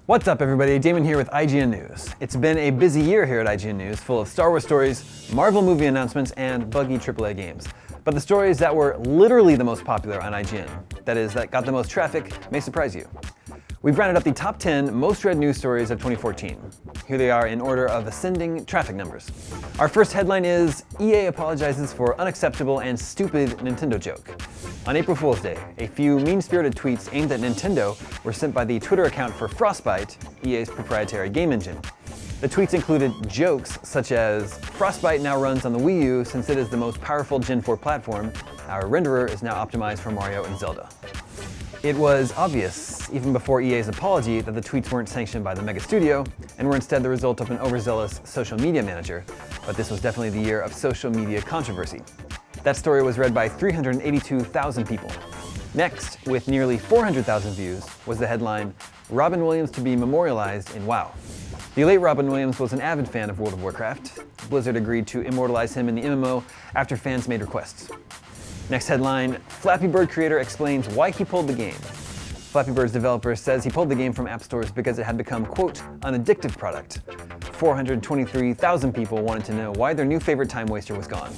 What's up everybody, Damon here with IGN-news. It's been a busy year here at IGN-news, full of Star Wars stories, Marvel movie announcements, and buggy AAA games. But the stories that were literally the most popular on IGN, that is, that got the most traffic, may surprise you. We've rounded up the top 10 most read news stories of 2014. Here they are in order of ascending traffic numbers. Our first headline is, EA apologizes for unacceptable and stupid Nintendo joke. On April Fool's Day, a few mean-spirited tweets aimed at Nintendo were sent by the Twitter account for Frostbite, EA's proprietary game engine. The tweets included jokes such as, Frostbite now runs on the Wii U since it is the most powerful Gen 4 platform. Our renderer is now optimized for Mario and Zelda. It was obvious, even before EA's apology, that the tweets weren't sanctioned by the mega studio and were instead the result of an overzealous social media manager, but this was definitely the year of social media controversy. That story was read by 382,000 people. Next, with nearly 400,000 views, was the headline, Robin Williams to be memorialized in WoW. The late Robin Williams was an avid fan of World of Warcraft. Blizzard agreed to immortalize him in the MMO after fans made requests. Next headline, Flappy Bird creator explains why he pulled the game. Flappy Bird's developer says he pulled the game from app stores because it had become, quote, an addictive product. 423,000 people wanted to know why their new favorite time waster was gone.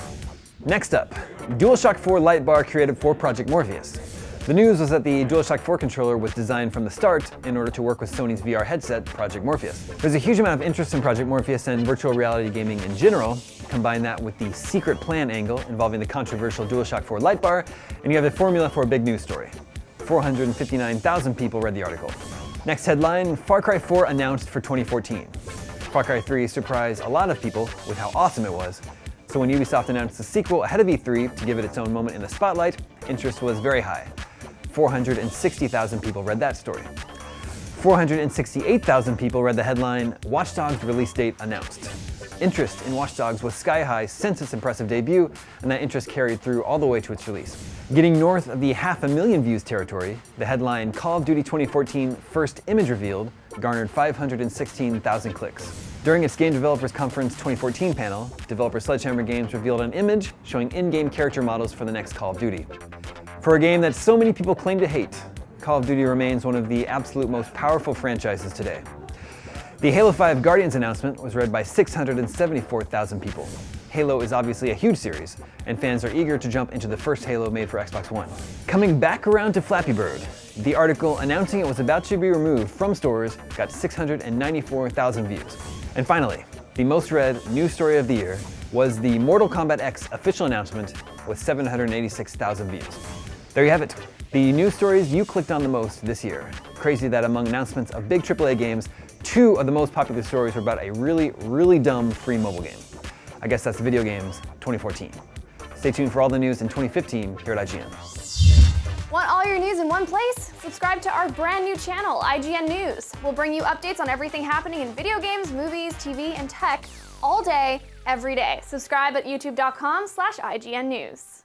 Next up, DualShock 4 light bar created for Project Morpheus. The news was that the DualShock 4 controller was designed from the start in order to work with Sony's VR headset, Project Morpheus. There's a huge amount of interest in Project Morpheus and virtual reality gaming in general. Combine that with the secret plan angle involving the controversial DualShock 4 light bar, and you have the formula for a big news story. 459,000 people read the article. Next headline, Far Cry 4 announced for 2014. Far Cry 3 surprised a lot of people with how awesome it was. So when Ubisoft announced the sequel ahead of E3 to give it its own moment in the spotlight, interest was very high. 460,000 people read that story. 468,000 people read the headline, Watch Dogs release date announced. Interest in Watch Dogs was sky high since its impressive debut, and that interest carried through all the way to its release. Getting north of the 500,000 views territory, the headline Call of Duty 2014 First Image Revealed garnered 516,000 clicks. During its Game Developers Conference 2014 panel, developer Sledgehammer Games revealed an image showing in-game character models for the next Call of Duty. For a game that so many people claim to hate, Call of Duty remains one of the absolute most powerful franchises today. The Halo 5 Guardians announcement was read by 674,000 people. Halo is obviously a huge series, and fans are eager to jump into the first Halo made for Xbox One. Coming back around to Flappy Bird, the article announcing it was about to be removed from stores got 694,000 views. And finally, the most read news story of the year was the Mortal Kombat X official announcement with 786,000 views. There you have it, the news stories you clicked on the most this year. Crazy that among announcements of big AAA games, 2 of the most popular stories were about a really dumb free mobile game. I guess that's Video Games 2014. Stay tuned for all the news in 2015 here at IGN. Want all your news in one place? Subscribe to our brand new channel, IGN News. We'll bring you updates on everything happening in video games, movies, TV, and tech all day, every day. Subscribe at youtube.com/IGN News.